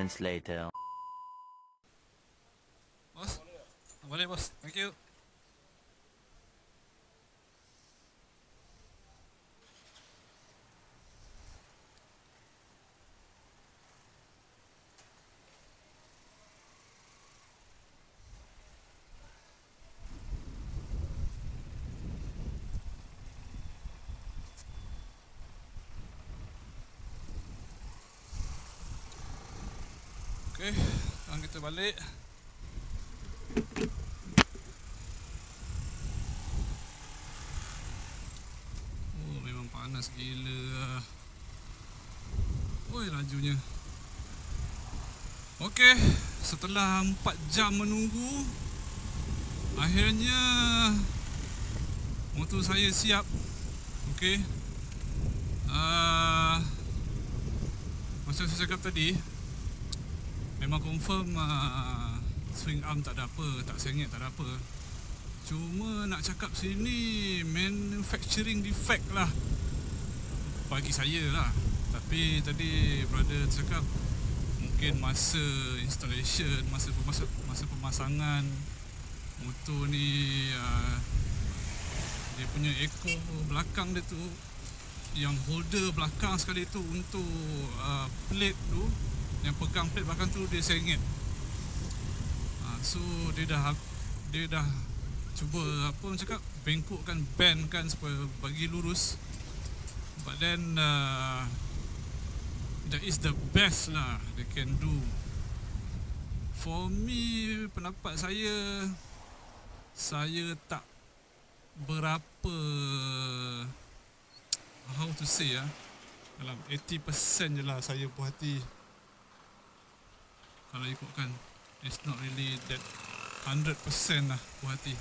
moments later. Bos, boleh bos, thank you. Okay, sekarang kita balik. Oh, memang panas gila. Oi, lajunya. Okay, setelah 4 jam menunggu, akhirnya motor saya siap. Okay, macam saya cakap tadi, memang confirm swing arm tak ada apa, tak sengit tak ada apa. Cuma nak cakap sini manufacturing defect lah bagi saya lah. Tapi tadi brother cakap mungkin masa installation, masa pemasangan motor ni, dia punya ekor belakang dia tu, yang holder belakang sekali tu untuk plate tu, yang pegang plate belakang tu dia sengit. So dia dah cuba apa orang cakap, bengkokkan, bend kan supaya bagi lurus. But then that is the best lah they can do. For me, pendapat saya tak berapa, how to say dalam 80% je lah saya puas hati. Kalau ikutkan, it's not really that 100% lah puas hati.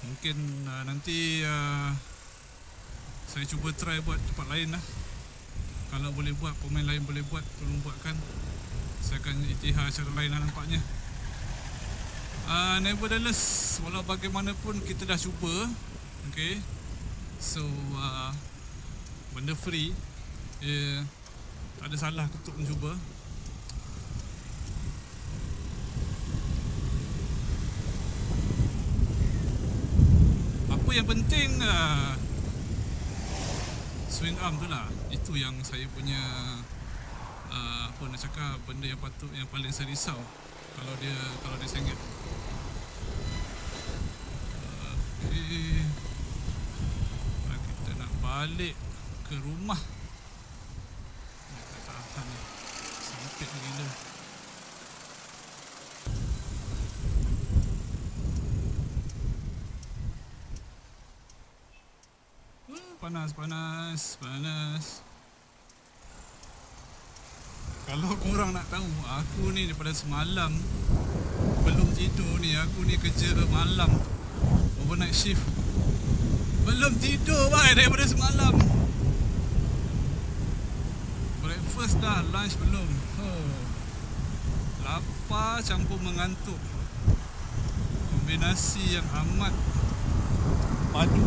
Mungkin nanti saya cuba try buat tempat lain lah. Kalau boleh buat, pemain lain boleh buat, tolong buatkan. Saya akan iktihar cara lain lah nampaknya. Nevertheless, walau bagaimanapun kita dah cuba. Okay, so benda free, tak ada salah untuk mencuba. Apa yang penting, swing arm tu lah. Itu yang saya punya apa nak cakap, benda yang paling saya risau kalau dia sengit. Okay, kita nak balik ke rumah. Tak tahan ni, sempit gila. Panas. Kalau korang nak tahu, aku ni daripada semalam belum tidur ni. Aku ni kerja malam, overnight shift. Belum tidur daripada semalam. Breakfast dah, lunch belum. Lapar campur mengantuk, kombinasi yang amat padu.